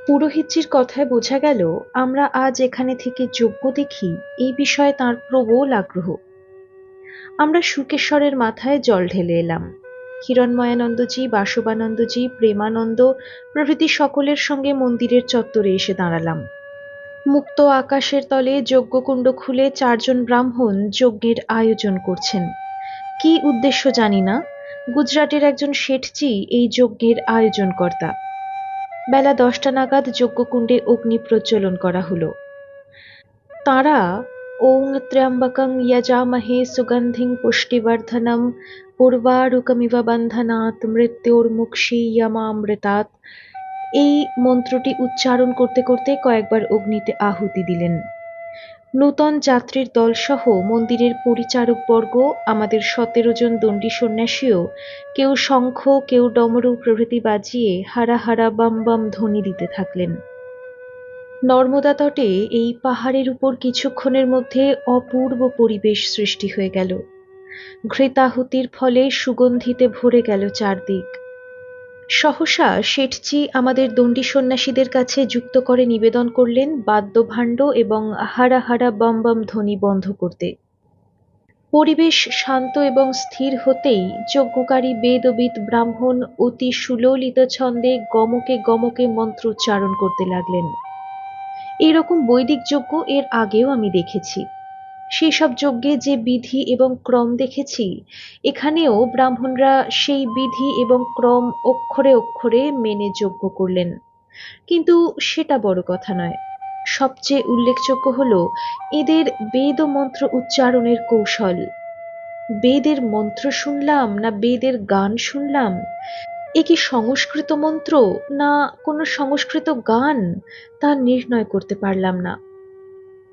পুরোহিতজির কথায় বোঝা গেল আমরা আজ এখানে থেকে যজ্ঞ দেখি এই বিষয়ে তাঁর প্রবল আগ্রহ। আমরা শুকেশ্বরের মাথায় জল ঢেলে এলাম। হিরণময়ানন্দজি, বাসবানন্দজি, প্রেমানন্দ প্রভৃতি সকলের সঙ্গে মন্দিরের চত্বরে এসে দাঁড়ালাম। মুক্ত আকাশের তলে যজ্ঞকুণ্ড খুলে চারজন ব্রাহ্মণ যজ্ঞের আয়োজন করছেন। কি উদ্দেশ্য জানি না, গুজরাটের একজন শেঠজি এই যজ্ঞের আয়োজনকর্তা। বেলা 10টা নাগাদ যজ্ঞকুণ্ডে অগ্নি প্রজ্বলন করা হলো। তাঁরা ওং ত্র্যম্বকং যজামহে সুগন্ধিং পুষ্টিবর্ধনম উর্বারুকমিব বন্ধনাৎ মৃত্যুর্মুক্ষীয়মামৃতাৎ এই মন্ত্রটি উচ্চারণ করতে করতে কয়েকবার অগ্নিতে আহুতি দিলেন। নূতন যাত্রীর দলসহ মন্দিরের পরিচারকবর্গ, আমাদের 17 জন দণ্ডী সন্ন্যাসীও কেউ শঙ্খ, কেউ ডমরু প্রভৃতি বাজিয়ে হারা হারা বাম বাম ধ্বনি দিতে থাকলেন। নর্মদা তটে এই পাহাড়ের উপর কিছুক্ষণের মধ্যে অপূর্ব পরিবেশ সৃষ্টি হয়ে গেল। ঘৃতাহুতির ফলে সুগন্ধিতে ভরে গেল চারদিক। সহসা শেঠজি আমাদের দণ্ডী সন্ন্যাসীদের কাছে যুক্ত করে নিবেদন করলেন বাদ্যভাণ্ড এবং হারা হারা বম বম ধ্বনি বন্ধ করতে। পরিবেশ শান্ত এবং স্থির হতেই যজ্ঞকারী বেদবিদ ব্রাহ্মণ অতি সুললিত ছন্দে গমকে গমকে মন্ত্র উচ্চারণ করতে লাগলেন। এইরকম বৈদিক যজ্ঞ এর আগেও আমি দেখেছি। সেই সব যজ্ঞে যে বিধি এবং ক্রম দেখেছি, এখানেও ব্রাহ্মণরা সেই বিধি এবং ক্রম অক্ষরে অক্ষরে মেনে যজ্ঞ করলেন। কিন্তু সেটা বড় কথা নয়। সবচেয়ে উল্লেখযোগ্য হলো এদের বেদ ও মন্ত্র উচ্চারণের কৌশল। বেদের মন্ত্র শুনলাম না বেদের গান শুনলাম, এ কি সংস্কৃত মন্ত্র না কোনো সংস্কৃত গান, তা নির্ণয় করতে পারলাম না।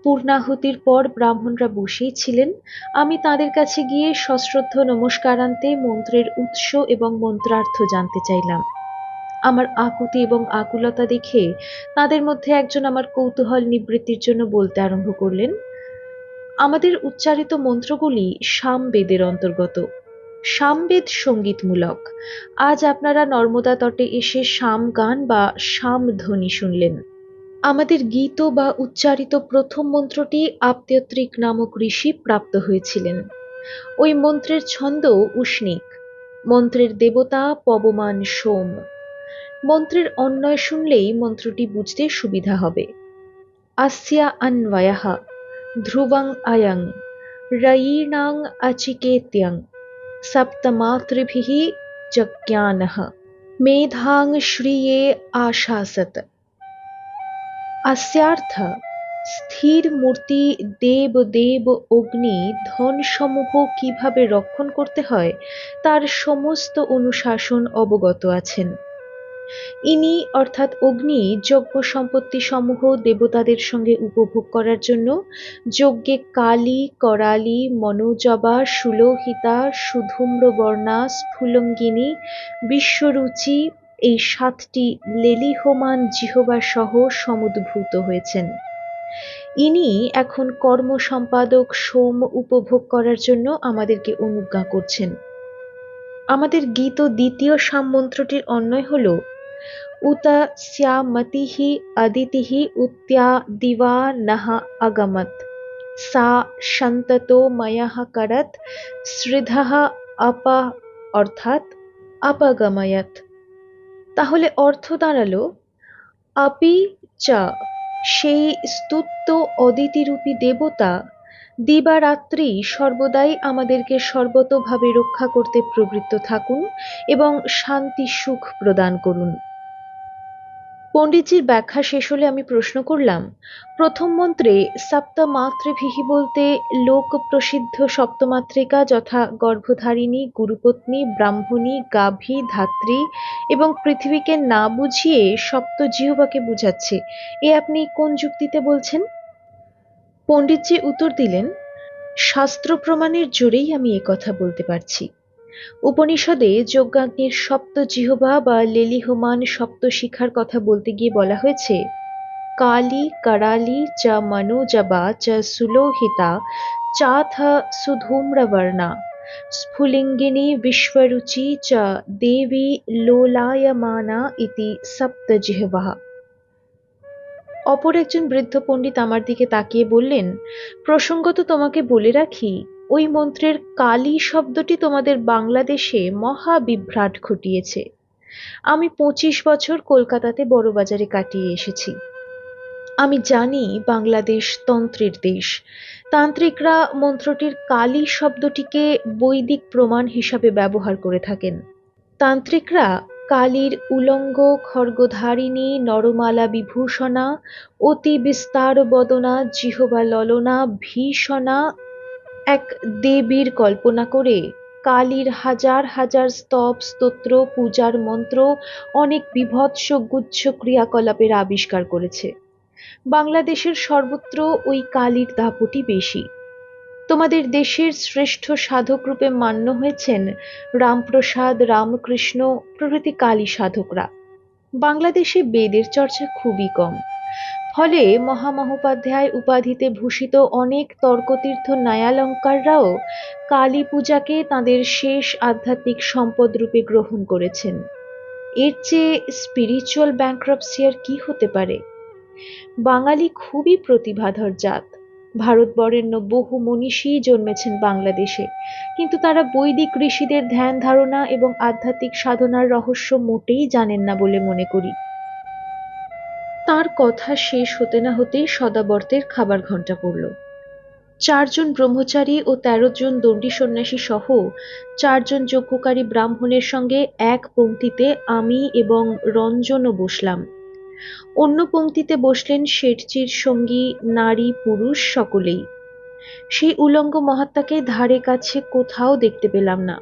পূর্ণাহুতির পর ব্রাহ্মণরা বসেই ছিলেন। আমি তাদের কাছে গিয়ে সশ্রদ্ধ নমস্কারান্তে মন্ত্রের উৎস এবং মন্ত্রার্থ জানতে চাইলাম। আমার আকুতি এবং আকুলতা দেখে তাদের মধ্যে একজন আমার কৌতূহল নিবৃত্তির জন্য বলতে আরম্ভ করলেন, আমাদের উচ্চারিত মন্ত্রগুলি সামবেদের অন্তর্গত। সামবেদ সঙ্গীতমূলক। আজ আপনারা নর্মদা তটে এসে সাম গান বা সাম ধ্বনি শুনলেন। আমাদের গীত বা উচ্চারিত প্রথম মন্ত্রটি আপ্তেয়ত্রিক নামক ঋষি প্রাপ্ত হয়েছিলেন। ওই মন্ত্রের ছন্দ উষ্ণিক। মন্ত্রের দেবতা পবমান সোম। মন্ত্রের অন্বয় শুনলেই মন্ত্রটি বুঝতে সুবিধা হবে। अस्या अन्वयः ध्रुवं अयं रयीणां अचिकेत्यं सप्तमातृभिः जज्ञानः मेधां श्रिये आशासत। अस्यार्थ স্থির মূর্তি দেব দেব অগ্নি ধনসমূহ কিভাবে রক্ষণ করতে হয় তার সমস্ত অনুশাসন অবগত আছেন। ইনি অর্থাৎ অগ্নি যজ্ঞ সম্পত্তি সমূহ দেবতাদের সঙ্গে উপভোগ করার জন্য যজ্ঞে কালী, করালী, মনোজবা, সুলোহিতা, সুধূম্রবর্ণা, স্ফুলঙ্গিনী, বিশ্বরুচি এই 7টি লেলিহমান জিহ্বা সহ সমুদ্ভূত হয়েছেন। ইনি এখন কর্ম সম্পাদক সোম উপভোগ করার জন্য আমাদেরকে অনুজ্ঞা করছেন। আমাদের গীত দ্বিতীয় সাম মন্ত্রটির অন্বয় হল, उत स्यामतिः अदितिः उत्या दिवा नः अगमत् सा सन्ततो मयः करत् শ্রীধः अप অর্থাৎ অপগময়ৎ। তাহলে অর্থ দাঁড়ালো, আপি চা সেই স্তুত্য অদিতিরূপী দেবতা দিবারাত্রি সর্বদাই আমাদেরকে সর্বতোভাবে রক্ষা করতে প্রবৃত্ত থাকুন এবং শান্তি সুখ প্রদান করুন। পণ্ডিতজির ব্যাখ্যা শেষ হলে আমি প্রশ্ন করলাম, প্রথম মন্ত্রে সপ্তমাতৃভিঃ বলতে লোক প্রসিদ্ধ সপ্তমাতৃকা যথা গর্ভধারিণী, গুরুপত্নী, ব্রাহ্মণী, গাভী, ধাত্রী এবং পৃথিবীকে না বুঝিয়ে সপ্তজিহ্বাকে বুঝাচ্ছে, এ আপনি কোন যুক্তিতে বলছেন? পণ্ডিতজি উত্তর দিলেন, শাস্ত্র প্রমাণের জোরেই আমি একথা বলতে পারছি। উপনিষদে যজ্ঞাগ্নির সপ্ত জিহ্বা বা লেলিহমান সপ্তশিখার কথা বলতে গিয়ে বলা হয়েছে, কালী, করালী চ মনোজবা চ সুলোহিতা চাথ সুধূম্রবর্ণা স্ফুলিঙ্গিনী বিশ্বরুচি চ দেবী লোলায়মানা ইতি সপ্তজিহ্বাः। অপর একজন বৃদ্ধ পণ্ডিত আমার দিকে তাকিয়ে বললেন, প্রসঙ্গত তোমাকে বলে রাখি, ওই মন্ত্রের কালী শব্দটি তোমাদের বাংলাদেশে মহা বিভ্রাট ঘটিয়েছে। আমি 25 বছর কলকাতাতে বড়বাজারে কাটিয়ে এসেছি। আমি জানি বাংলাদেশ তন্ত্রের দেশ। তান্ত্রিকরা মন্ত্রটির কালী শব্দটিকে বৈদিক প্রমাণ হিসাবে ব্যবহার করে থাকেন। তান্ত্রিকরা কালীর উলঙ্গ খড়্গধারিণী নরমালা বিভূষণা অতি বিস্তার বদনা জিহ্বা ললনা ভীষণা এক দেবীর কল্পনা করে কালীর হাজার হাজার স্তব স্তোত্র পূজার মন্ত্র অনেক বীভৎস গুচ্ছ ক্রিয়াকলাপের আবিষ্কার করেছে। বাংলাদেশের সর্বত্র ওই কালীর দাপটই বেশি। তোমাদের দেশের শ্রেষ্ঠ সাধক রূপে মান্য হয়েছেন রামপ্রসাদ রামকৃষ্ণ প্রভৃতি কালী সাধকরা। বাংলাদেশে বেদের চর্চা খুবই কম। ফলে মহামহোপাধ্যায় উপাধিতে ভূষিত অনেক তর্কতীর্থ ন্যায়ালঙ্কাররাও কালী পূজাকে তাঁদের শেষ আধ্যাত্মিক সম্পদ রূপে গ্রহণ করেছেন। এর চেয়ে স্পিরিচুয়াল ব্যাংক্রাপসি আর কি হতে পারে? বাঙালি খুবই প্রতিভাধর জাত। ভারতবরেণ্য বহু মনীষী জন্মেছেন বাংলাদেশে, কিন্তু তারা বৈদিক ঋষিদের ধ্যান ধারণা এবং আধ্যাত্মিক সাধনার রহস্য মোটেই জানেন না বলে মনে করি। তার কথা শেষ হতে না হতেই সদাবর্তের খাবার ঘণ্টা পড়ল। 4 জন ব্রহ্মচারী ও 13 জন দণ্ডী সন্ন্যাসী সহ 4 জন যজ্ঞকারী ব্রাহ্মণের সঙ্গে এক পংক্তিতে আমি এবং রঞ্জনও বসলাম। অন্য পংক্তিতে বসলেন শেঠজির সঙ্গী নারী পুরুষ সকলেই। সেই উলঙ্গ মহাত্মাকে ধারে কাছে কোথাও দেখতে পেলাম না।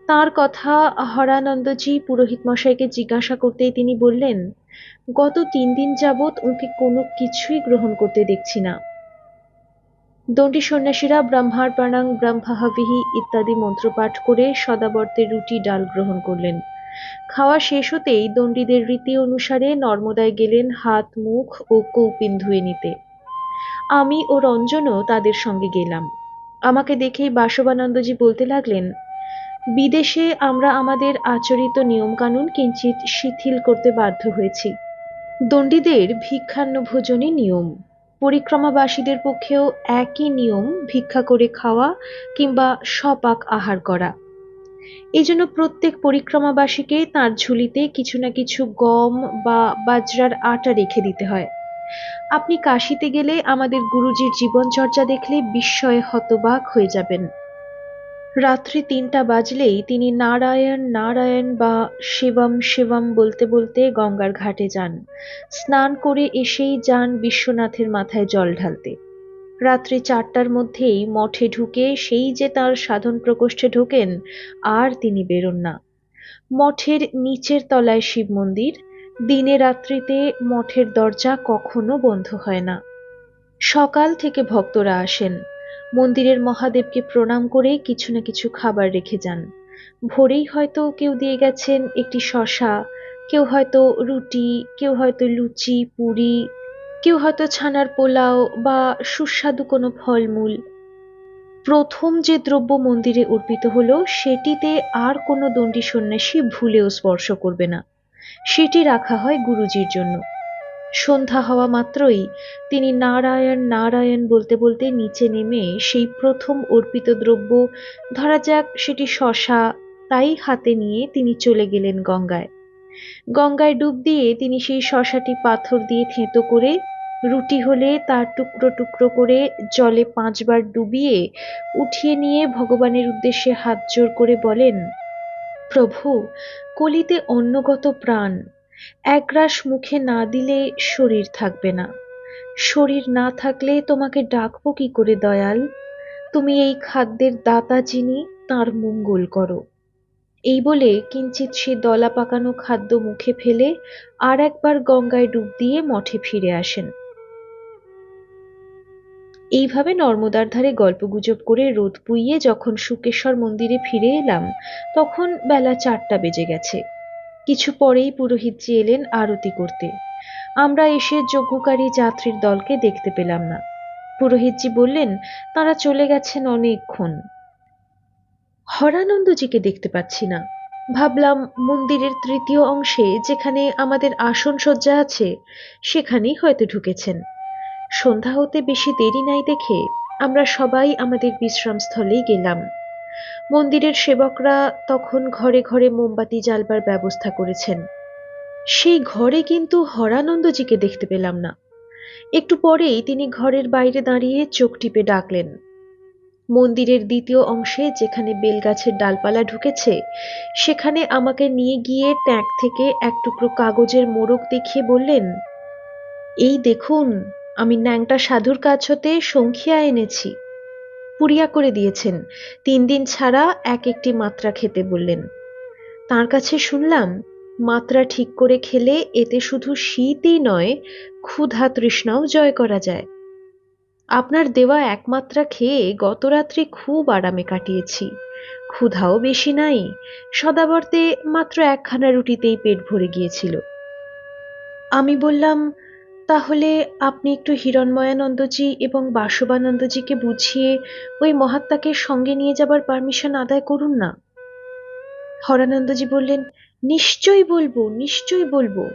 তার কথা হরানন্দজি পুরোহিত মশাইকে জিজ্ঞাসা করতেই তিনি বললেন, গত 3 দিন যাবৎ ওকে কোনো কিছুই গ্রহণ করতে দেখছি না। দণ্ডী সন্ন্যাসীরা ব্রহ্মার্পণাং ব্রহ্মাহবিঃ ইত্যাদি মন্ত্রপাঠ করে সদাবর্তের রুটি ডাল গ্রহণ করলেন। খাওয়া শেষ হতেই দণ্ডীদের রীতি অনুসারে নর্মদায় গেলেন হাত মুখ ও কৌপিন ধুয়ে নিতে। আমি ও রঞ্জনও তাদের সঙ্গে গেলাম। আমাকে দেখেই বাসবানন্দজি বলতে লাগলেন, বিদেশে আমরা আমাদের আচরিত নিয়মকানুন কিঞ্চিৎ শিথিল করতে বাধ্য হয়েছি। দণ্ডীদের ভিক্ষান্ন ভোজনই নিয়ম। পরিক্রমাবাসীদের পক্ষেও একই নিয়ম ভিক্ষা করে খাওয়া কিংবা স্বপাক আহার করা। এই জন্য প্রত্যেক পরিক্রমাবাসীকে তাঁর ঝুলিতে কিছু না কিছু গম বা বাজরার আটা রেখে দিতে হয়। আপনি কাশীতে গেলে আমাদের গুরুজির জীবনচর্যা দেখলে বিস্ময়ে হতবাক হয়ে যাবেন। রাত্রি 3টা বাজলেই তিনি নারায়ণ নারায়ণ বা শিবম শিবম বলতে বলতে গঙ্গার ঘাটে যান। স্নান করে এসেই যান বিশ্বনাথের মাথায় জল ঢালতে। রাত্রি 4টার মধ্যেই মঠে ঢুকে সেই যে তাঁর সাধন প্রকোষ্ঠে ঢোকেন, আর তিনি বেরোন না। মঠের নিচের তলায় শিব মন্দির। দিনে রাত্রিতে মঠের দরজা কখনো বন্ধ হয় না। সকাল থেকে ভক্তরা আসেন, মন্দিরের মহাদেবকে প্রণাম করে কিছু না কিছু খাবার রেখে যান। ভোরেই হয়তো কেউ দিয়ে গেছেন একটি শসা, কেউ হয়তো রুটি, কেউ হয়তো লুচি পুরি, কেউ হয়তো ছানার পোলাও বা সুস্বাদু কোনো ফলমূল। প্রথম যে দ্রব্য মন্দিরে অর্পিত হলো সেটিতে আর কোনো দণ্ডী সন্ন্যাসী ভুলেও স্পর্শ করবে না। সেটি রাখা হয় গুরুজির জন্য। সন্ধ্যা হওয়া মাত্রই তিনি নারায়ণ নারায়ণ বলতে বলতে নিচে নেমে সেই প্রথম অর্পিত দ্রব্য, ধরা যাক সেটি শসা, তাই হাতে নিয়ে তিনি চলে গেলেন গঙ্গায়। গঙ্গায় ডুব দিয়ে তিনি সেই শসাটি পাথর দিয়ে থেঁতো করে, রুটি হলে তার টুকরো টুকরো করে জলে 5 বার ডুবিয়ে উঠিয়ে নিয়ে ভগবানের উদ্দেশ্যে হাত জোড় করে বলেন, প্রভু, কলিতে অন্নগত প্রাণ, একগ্রাস মুখে না দিলে শরীর থাকবে না। শরীর না থাকলে তোমাকে ডাকবো কি করে দয়াল? তুমি এই খাদ্যের দাতা যিনি, তাঁর মঙ্গল করো। এই বলে কিঞ্চিৎ সে দলা পাকানো খাদ্য মুখে ফেলে আর একবার গঙ্গায় ডুব দিয়ে মঠে ফিরে আসেন। এইভাবে নর্মদার ধারে গল্পগুজব করে রোদ পুইয়ে যখন শুকেশ্বর মন্দিরে ফিরে এলাম, তখন বেলা 4টা বেজে গেছে। কিছু পরেই পুরোহিতজি এলেন আরতি করতে। আমরা এসে যজ্ঞকারী যাত্রীর দলকে দেখতে পেলাম না। পুরোহিতজি বললেন তাঁরা চলে গেছেন অনেকক্ষণ। হরানন্দজিকে দেখতে পাচ্ছি না। ভাবলাম মন্দিরের তৃতীয় অংশে যেখানে আমাদের আসন সজ্জা আছে সেখানেই হয়তো ঢুকেছেন। সন্ধ্যা হতে বেশি দেরি নাই দেখে আমরা সবাই আমাদের বিশ্রামস্থলেই গেলাম। মন্দিরের সেবকরা তখন ঘরে ঘরে মোমবাতি জ্বালবার ব্যবস্থা করেছেন। সেই ঘরে কিন্তু হরানন্দজিকে দেখতে পেলাম না। একটু পরেই তিনি ঘরের বাইরে দাঁড়িয়ে চোখ টিপে ডাকলেন। মন্দিরের দ্বিতীয় অংশে যেখানে বেলগাছের ডালপালা ঢুকেছে সেখানে আমাকে নিয়ে গিয়ে ট্যাঙ্ক থেকে এক টুকরো কাগজের মোড়ক দেখিয়ে বললেন, এই দেখুন, আমি ন্যাংটা সাধুর কাছ হতে সংখিয়া এনেছি। পুড়িয়া করে দিয়েছেন, 3 দিন ছাড়া এক একটি মাত্রা খেতে বললেন। তার কাছে শুনলাম মাত্রা ঠিক করে খেলে এতে শুধু শীতই নয়, ক্ষুধা তৃষ্ণাও জয় করা যায়। আপনার দেওয়া এক মাত্রা খেয়ে গত রাত্রি খুব আরামে কাটিয়েছি, ক্ষুধাও বেশি নাই, সদাবর্তে মাত্র একখানা রুটিতেই পেট ভরে গিয়েছিল। আমি বললাম, তাহলে আপনি একটু হিরণময়ানন্দজি এবং বাসবানন্দজিকে বুঝিয়ে ওই মহাত্মাকে সঙ্গে নিয়ে যাবার পারমিশন আদায় করুন না। হরানন্দজি বললেন, নিশ্চয়ই বলবো, নিশ্চয়ই বলবো।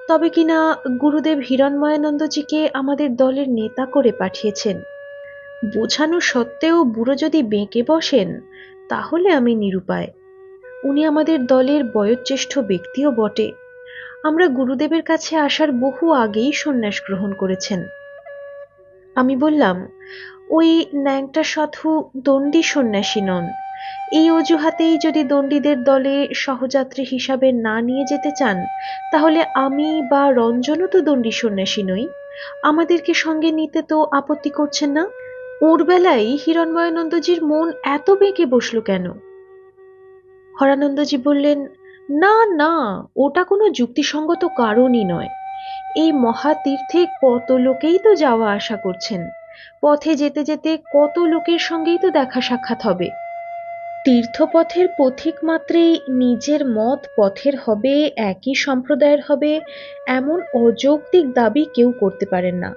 তবে কিনা গুরুদেব হিরণময়ানন্দজিকে আমাদের দলের নেতা করে পাঠিয়েছেন। বোঝানো সত্ত্বেও বুড়ো যদি বেঁকে বসেন তাহলে আমি নিরুপায়। উনি আমাদের দলের বয়োজ্যেষ্ঠ ব্যক্তিও বটে। আমরা গুরুদেবের কাছে আসার বহু আগেই সন্ন্যাস গ্রহণ করেছেন। আমি বললাম, ওই ন্যাংটা সাধু দণ্ডী সন্ন্যাসী নন। এই অজুহাতেই যদি দণ্ডীদের দলে সহযাত্রী হিসাবে না নিয়ে যেতে চান তাহলে আমি বা রঞ্জনও তো দণ্ডী সন্ন্যাসী নই, আমাদেরকে সঙ্গে নিতে তো আপত্তি করছেন না। ওর বেলায় হিরণময়ানন্দজির মন এত বেঁকে বসলো কেন? হরানন্দজি বললেন, না না, ওটা কোনো যুক্তিসঙ্গত কারণই নয়। এই মহাতীর্থে কত লোকেই তো যাওয়া আসা করছেন, পথে যেতে যেতে কত লোকের সঙ্গেই তো দেখা সাক্ষাৎ হবে। তীর্থপথের পথিক মাত্রেই নিজের মত পথের হবে, একই সম্প্রদায়ের হবে, এমন অযৌক্তিক দাবি কেউ করতে পারেন না।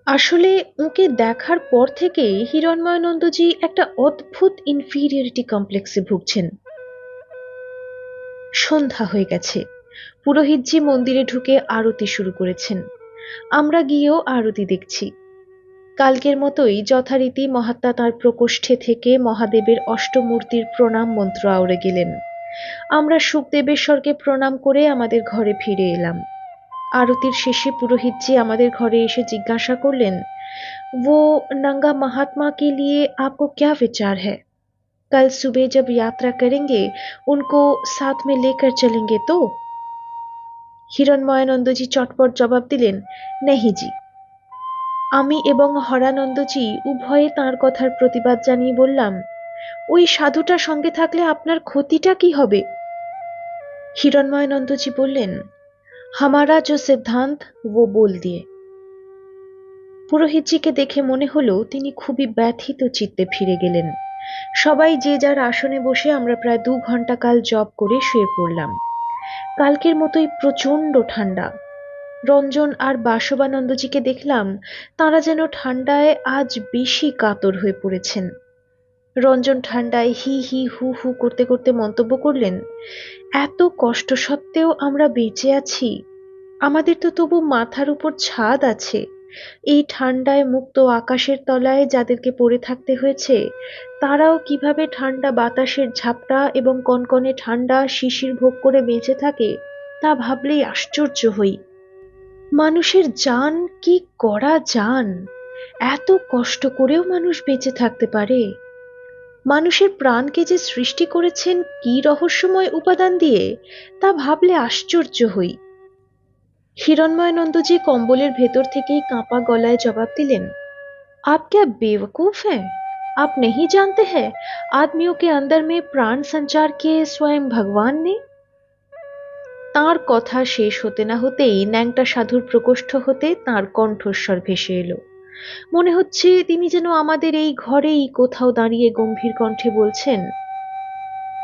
আসলে ওকে দেখার পর থেকে হিরণময়ানন্দজি একটা অদ্ভুত ইনফিরিয়রিটি কমপ্লেক্সে ভুগছেন। সন্ধ্যা হয়ে গেছে। পুরোহিতজি মন্দিরে ঢুকে আরতি শুরু করেছেন। আমরা গিয়েও আরতি দেখছি। কালকের মতোই যথারীতি মহাত্মা তাঁর প্রকোষ্ঠে থেকে মহাদেবের অষ্টমূর্তির প্রণাম মন্ত্র আওড়ে গেলেন। আমরা শুকদেবেশ্বরকে প্রণাম করে আমাদের ঘরে ফিরে এলাম। आरतीर शेषे पुरोहित जी हमारे घरे एसे जिज्ञासा करलेन, वो नंगा महात्मा के लिए आपको क्या विचार है? कल सुबह जब यात्रा करेंगे उनको साथ में लेकर चलेंगे तो? হিরণময়ানন্দজি চটপট জবাব দিলেন, নেহি জি। আমি এবং হরানন্দজি উভয়ে তাঁর কথার প্রতিবাদ জানিয়ে বললাম, ওই সাধুটা সঙ্গে থাকলে আপনার ক্ষতিটা কি হবে? হিরণময়ানন্দজি বললেন, হামারা जो सिद्धांत वो बोल दिए। পুরোহিতজিকে দেখে মনে হলো তিনি খুবই ব্যথিত চিত্তে ফিরে গেলেন। সবাই যে যার আসনে বসে আমরা প্রায় 2 ঘন্টা কাল জপ করে শুয়ে পড়লাম। কালকের মতোই প্রচন্ড ঠান্ডা। রঞ্জন আর বাসবানন্দজিকে দেখলাম তাঁরা যেন ঠান্ডায় আজ বেশি কাতর হয়ে পড়েছেন। রঞ্জন ঠান্ডায় হি হি হু হু করতে করতে মন্তব্য করলেন, এত কষ্ট সত্ত্বেও আমরা বেঁচে আছি, আমাদের তো তবু মাথার উপর ছাদ আছে। এই ঠান্ডায় মুক্ত আকাশের তলায় যাদেরকে পড়ে থাকতে হয়েছে তারাও কিভাবে ঠান্ডা বাতাসের ঝাপটা এবং কনকনে ঠান্ডা শিশির ভোগ করে বেঁচে থাকে তা ভাবলেই আশ্চর্য হই। মানুষের জান কি কড়া জান, এত কষ্ট করেও মানুষ বেঁচে থাকতে পারে। মানুষের প্রাণকে যে সৃষ্টি করেছেন কি রহস্যময় উপাদান দিয়ে তা ভাবলে আশ্চর্য হই। হিরণময়ানন্দজি কম্বলের ভেতর থেকেই কাঁপা গলায় জবাব দিলেন, आप क्या बेवकूफ हैं? आप नहीं जानते हैं आदमियों के अंदर में प्राण संचार किए स्वयं भगवान ने। তাঁর কথা শেষ হতে না হতেই ন্যাংটা সাধুর প্রকোষ্ঠ হতে তাঁর কণ্ঠস্বর ভেসে এলো। মনে হচ্ছে তিনি যেন আমাদের এই ঘরেই কোথাও দাঁড়িয়ে গম্ভীর কণ্ঠে বলছেন,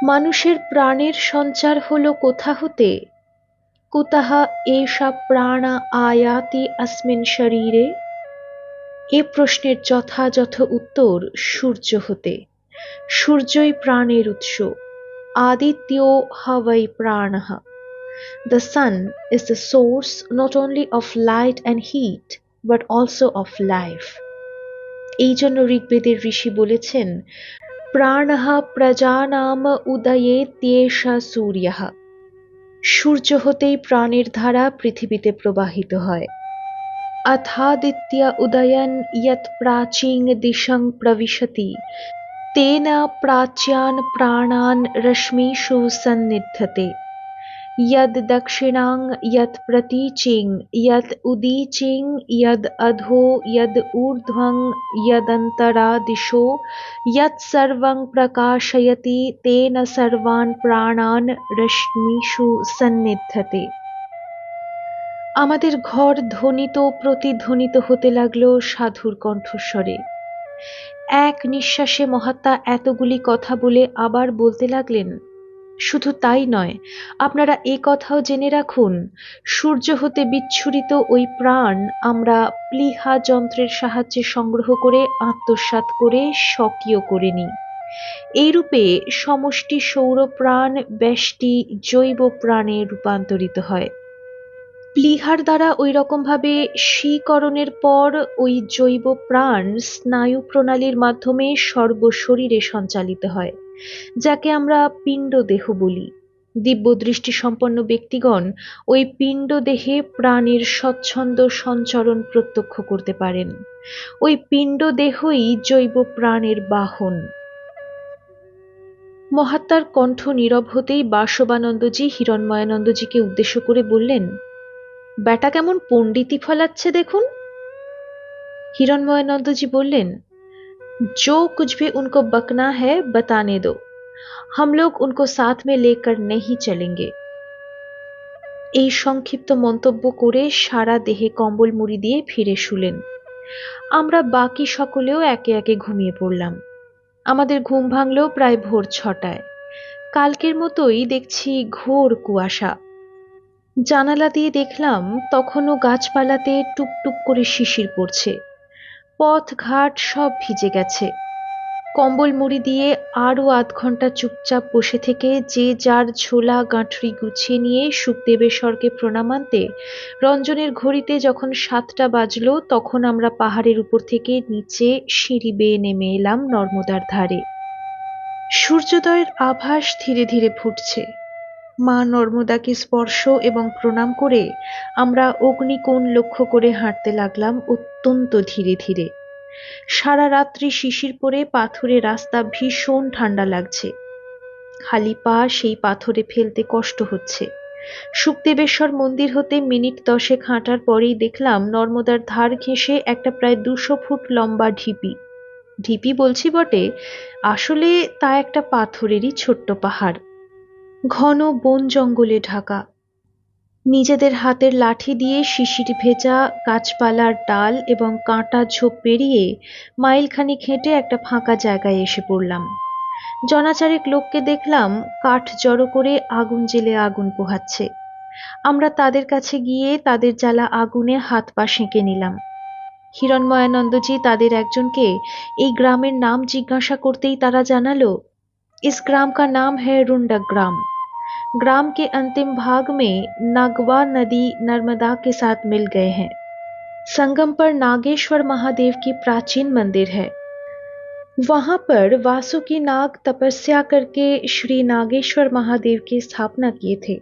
মানুষের প্রাণের সঞ্চার হলো কোথা হতে? কুতঃ এষা প্রাণা আয়াতি अस्मिन् শরীরে? এ প্রশ্নের যথাযথ উত্তর সূর্য হতে। সূর্যই প্রাণের উৎস। adityo havai pranaha. The sun is the source not only of light and heat but also of life. এই জন্য ঋগ্বেদের ঋষি বলেছেন, প্রাণঃ প্রজানাম উদয়েত্যেষা সূর্যঃ। সূর্য হতেই প্রাণের ধারা পৃথিবীতে প্রবাহিত হয়। अथादित्य उदयन यत् प्राचीन दिशं प्रविशति तेन प्राच्यान् प्राणान् रश्मिषु सन्निधत्ते। यद् दक्षिणां यत् प्रतीचिं यत् उदीचिं यद् अधो यद् ऊर्ध्वं यदन्तरा दिशो यत् सर्वं प्रकाशयति तेन सर्वान् प्राणान् रश्मिषु सन्निधत्ते। আমাদের ঘর ধ্বনিত প্রতিধ্বনিত হতে লাগলো সাধুর কণ্ঠস্বরে। এক নিঃশ্বাসে মহাত্মা এতগুলি কথা বলে আবার বলতে লাগলেন, শুধু তাই নয়, আপনারা এ কথাও জেনে রাখুন, সূর্য হতে বিচ্ছুরিত ওই প্রাণ আমরা প্লীহা যন্ত্রের সাহায্যে সংগ্রহ করে আত্মসাৎ করে স্বকীয় করে নিই। এইরূপে সমষ্টি সৌর প্রাণ ব্যষ্টি জৈব প্রাণে রূপান্তরিত হয়। প্লীহার দ্বারা ওই রকমভাবে স্বীকরণের পর ওই জৈব প্রাণ স্নায়ু প্রণালীর মাধ্যমে সর্বশরীরে সঞ্চালিত হয়, যাকে আমরা পিণ্ড দেহ বলি। দিব্যদৃষ্টি সম্পন্ন ব্যক্তিগণ ওই পিণ্ড দেহে প্রাণের স্বচ্ছন্দ সঞ্চরণ প্রত্যক্ষ করতে পারেন। ওই পিণ্ড দেহই জৈব প্রাণের বাহন। মহাত্মার কণ্ঠ নীরব হতেই বাসবানন্দজি হিরণ্ময়ানন্দজিকে উদ্দেশ্য করে বললেন, বেটা কেমন পণ্ডিতি ফলাচ্ছে দেখুন। हिरणमयानंद बोलें, जो कुछ भी उनको बकना है बताने दो, हम लोग उनको साथ में लेकर नहीं चलेंगे। এই সংক্ষিপ্ত মন্তব্য করে সারা দেহে কম্বল মুড়ি দিয়ে ফিরে শুলেন। আমরা বাকি সকলেও একে একে ঘুমিয়ে পড়লাম। আমাদের ঘুম ভাঙল প্রায় ভোর 6টায়। কালকের মতোই দেখছি ঘোর কুয়াশা। জানালা দিয়ে দেখলাম তখনও গাছপালাতে টুপটুপ করে শিশির পড়ছে। পথ ঘাট সব ভিজে গেছে। কম্বল মুড়ি দিয়ে আরও আধ ঘন্টা চুপচাপ বসে থেকে যে যার ঝোলা গাঁঠরি গুছিয়ে নিয়ে শুকদেবেশ্বরকে প্রণাম আনতে রঞ্জনের ঘড়িতে যখন 7টা বাজলো, তখন আমরা পাহাড়ের উপর থেকে নিচে সিঁড়ি বেয়ে নেমে এলাম নর্মদার ধারে। সূর্যোদয়ের আভাস ধীরে ধীরে ফুটছে। মা নর্মদাকে স্পর্শ এবং প্রণাম করে আমরা অগ্নিকোণ লক্ষ্য করে হাঁটতে লাগলাম অত্যন্ত ধীরে ধীরে। সারা রাত্রি শিশির পড়ে পাথুরে রাস্তা ভীষণ ঠান্ডা লাগছে। খালি পা সেই পাথরে ফেলতে কষ্ট হচ্ছে। শুকদেবেশ্বর মন্দির হতে মিনিট 10 হাঁটার পরেই দেখলাম নর্মদার ধার ঘেঁষে একটা প্রায় 200 ফুট লম্বা ঢিপি। ঢিপি বলছি বটে, আসলে তা একটা পাথরেরই ছোট্ট পাহাড়, ঘন বন জঙ্গলে ঢাকা। নিজেদের হাতের লাঠি দিয়ে শিশির ভেজা গাছপালার ডাল এবং কাঁটা ঝোপ পেরিয়ে মাইলখানিক হেঁটে একটা ফাঁকা জায়গায় এসে পড়লাম। জনাচারেক লোককে দেখলাম কাঠ জড়ো করে আগুন জেলে আগুন পোহাচ্ছে। আমরা তাদের কাছে গিয়ে তাদের জ্বালা আগুনে হাত পা সেঁকে নিলাম। হিরণ্ময়ানন্দজি তাদের একজনকে এই গ্রামের নাম জিজ্ঞাসা করতেই তারা জানালো, इस ग्राम का नाम है रुंडा ग्राम। ग्राम के अंतिम भाग में नागवा नदी नर्मदा के साथ मिल गए हैं। संगम पर नागेश्वर महादेव की प्राचीन मंदिर है। वहां पर वासुकी नाग तपस्या करके श्री नागेश्वर महादेव की स्थापना किए थे।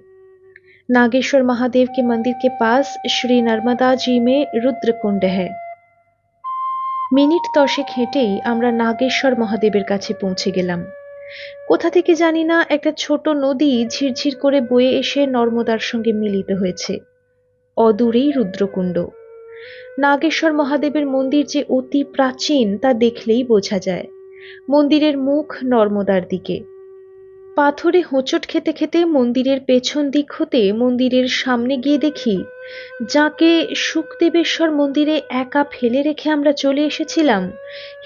नागेश्वर महादेव के मंदिर के पास श्री नर्मदा जी में रुद्र कुंड है। मिनिट 10 हेঁটেই আমরা নাগেশ্বর মহাদেবের কাছে পৌঁছে গেলাম। কোথা থেকে জানি না একটা ছোট নদী ঝিরঝির করে বয়ে এসে নর্মদার সঙ্গে মিলিত হয়েছে। অদূরেই রুদ্রকুণ্ড। নাগেশ্বর মহাদেবের মন্দির যে অতি প্রাচীন তা দেখলেই বোঝা যায়। মন্দিরের মুখ নর্মদার দিকে। পাথরে হোঁচট খেতে খেতে মন্দিরের পেছন দিক হতে মন্দিরের সামনে গিয়ে দেখি, যাকে শুকদেবেশ্বর মন্দিরে একা ফেলে রেখে আমরা চলে এসেছিলাম,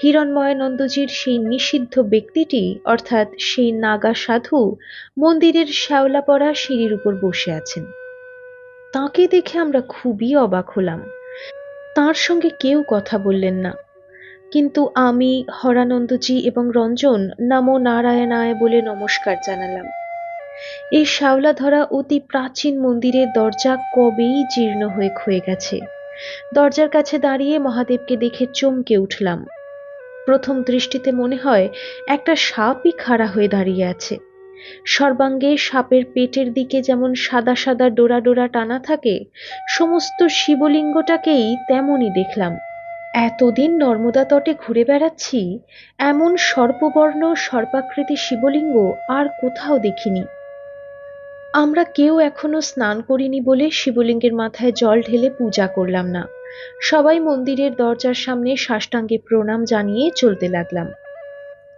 হিরণ্ময়ানন্দজির সেই নিষিদ্ধ ব্যক্তিটি অর্থাৎ সেই নাগা সাধু মন্দিরের শ্যাওলা পড়া সিঁড়ির উপর বসে আছেন। তাঁকে দেখে আমরা খুবই অবাক হলাম। তাঁর সঙ্গে কেউ কথা বললেন না, কিন্তু আমি, হরানন্দজি এবং রঞ্জন নমো নারায়ণায় বলে নমস্কার জানালাম। এই শ্যাওলা ধরা অতি প্রাচীন মন্দিরের দরজা কবেই জীর্ণ হয়ে ক্ষয়ে গেছে। দরজার কাছে দাঁড়িয়ে মহাদেবকে দেখে চমকে উঠলাম। প্রথম দৃষ্টিতে মনে হয় একটা সাপই খাড়া হয়ে দাঁড়িয়ে আছে। সর্বাঙ্গে সাপের পেটের দিকে যেমন সাদা সাদা ডোরা ডোরা টানা থাকে, সমস্ত শিবলিঙ্গটাকেই তেমনই দেখলাম। এতদিন নর্মদা তটে ঘুরে বেড়াচ্ছি, এমন সর্পবর্ণ সর্পাকৃতি শিবলিঙ্গ আর কোথাও দেখিনি। আমরা কেউ এখনো স্নান করিনি বলে শিবলিঙ্গের মাথায় জল ঢেলে পূজা করলাম না। সবাই মন্দিরের দরজার সামনে সাষ্টাঙ্গে প্রণাম জানিয়ে চলতে লাগলাম।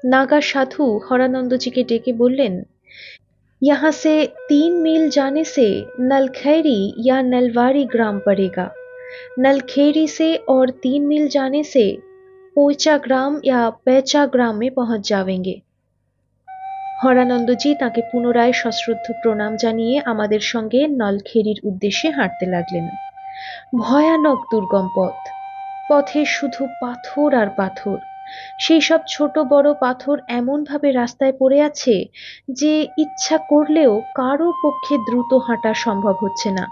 नागा साधु हरानंद जी के डेके बोलें, यहाँ से 3 मील जाने से नलखैरी या नलवारी ग्राम पड़ेगा। नलखेड़ी से और 3 मील जाने से पोचा ग्राम या पैचा ग्राम में पहुंच जाएंगे। হরানন্দজি তাকে পুনরায় সশ্রদ্ধ প্রণাম জানিয়ে আমাদের সঙ্গে নলখেরির উদ্দেশ্যে হাঁটতে লাগলেন। ভয়ানক দুর্গম পথ, পথে শুধু পাথর আর পাথর। সেই সব ছোট বড় পাথর এমনভাবে রাস্তায় পড়ে আছে যে ইচ্ছা করলেও কারো পক্ষে দ্রুত হাঁটা সম্ভব হচ্ছে না।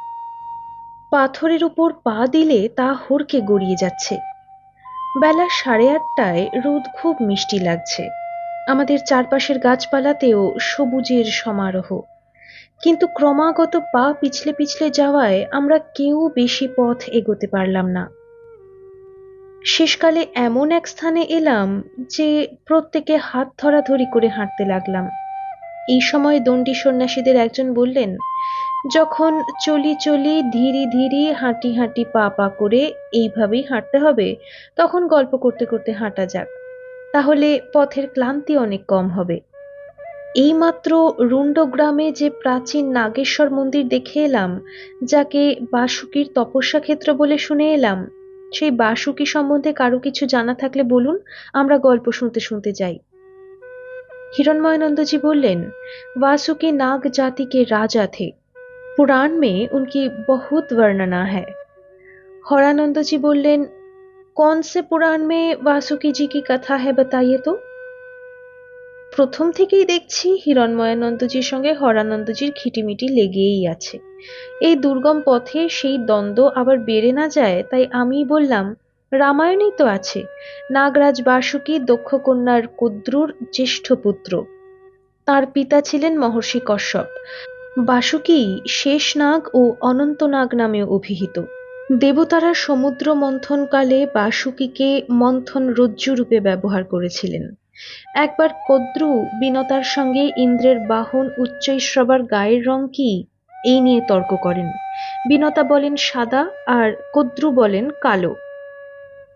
পাথরের উপর পা দিলে তা হড়কে গড়িয়ে যাচ্ছে। বেলা 8:30টায় রোদ খুব মিষ্টি লাগছে। আমাদের চারপাশের গাছপালাতেও সবুজের সমারোহ। কিন্তু ক্রমাগত পা পিছলে পিছলে যাওয়ায় আমরা কেউ বেশি পথ এগোতে পারলাম না। শেষকালে এমন এক স্থানে এলাম যে প্রত্যেকে হাত ধরাধরি করে হাঁটতে লাগলাম। এই সময় দণ্ডী সন্ন্যাসীদের একজন বললেন, যখন চলি চলি ধীরে ধীরে হাঁটি হাঁটি পা পা করে এইভাবেই হাঁটতে হবে, তখন গল্প করতে করতে হাঁটা যাক, তাহলে পথের ক্লান্তি অনেক কম হবে। এইমাত্র রুন্ড গ্রামে যে প্রাচীন নাগেশ্বর মন্দির দেখে এলাম, যাকে বাসুকীর তপস্যা ক্ষেত্র বলে শুনে এলাম, সেই বাসুকী সম্বন্ধে কারো কিছু জানা থাকলে বলুন, আমরা গল্প শুনতে শুনতে যাই। हिरणमयानंद जी बोलें, वासुकी नाग जाति के राजा थे। पुराण में उनकी बहुत वर्णना है। हरानंद जी बोलें, कौन से पुराण में वासुकी जी की कथा है, बताइए तो। প্রথম থেকেই দেখছি হিরণময়ানন্দজির সঙ্গে হরানন্দজির খিটিমিটি লেগেই আছে। এই দুর্গম পথে সেই দ্বন্দ্ব আবার বেড়ে না যায়, তাই আমি বললাম, রামায়ণেই তো আছে, নাগরাজ বাসুকী দক্ষ কন্যার কদ্রুর জ্যেষ্ঠ পুত্র। তার পিতা ছিলেন মহর্ষি কশ্যপ। বাসুকী শেষনাগ ও অনন্তনাগ নামে অভিহিত। দেবতারা সমুদ্র মন্থনকালে বাসুকীকে মন্থন রজ্জু রূপে ব্যবহার করেছিলেন। একবার কদ্রু বিনতার সঙ্গে ইন্দ্রের বাহন উচ্চৈঃশ্রবার গায়ের রং কি, এই নিয়ে তর্ক করেন। বিনতা বলেন সাদা আর কদ্রু বলেন কালো।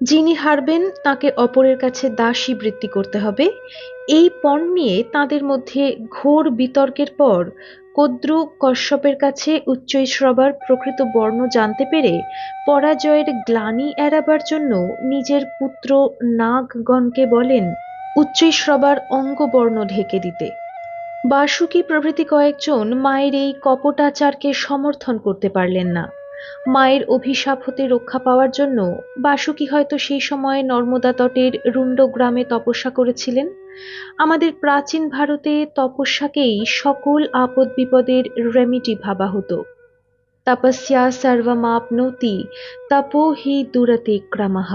যিনি হারবেন তাকে অপরের কাছে দাসী বৃত্তি করতে হবে। এই পণ নিয়ে তাদের মধ্যে ঘোর বিতর্কের পর কদ্রু কশ্যপের কাছে উচ্চৈঃশ্রবার প্রকৃত বর্ণ জানতে পেরে পরাজয়ের গ্লানি এড়াবার জন্য নিজের পুত্র নাগগণকে বলেন উচ্চৈঃশ্রবার অঙ্গবর্ণ ঢেকে দিতে। বাসুকী প্রভৃতি কয়েকজন মায়ের এই কপটাচারকে সমর্থন করতে পারলেন না। মায়ের অভিশাপ হতে রক্ষা পাওয়ার জন্য বাসুকী হয়তো সেই সময়ে নর্মদা তটের রুন্ড গ্রামে তপস্যা করেছিলেন। আমাদের প্রাচীন ভারতে তপস্যাকেই সকল আপদ বিপদের রেমিডি ভাবা হতো। তপস্যা সর্বমাপ্নোতি তপো হি দুরতে ক্রমঃ।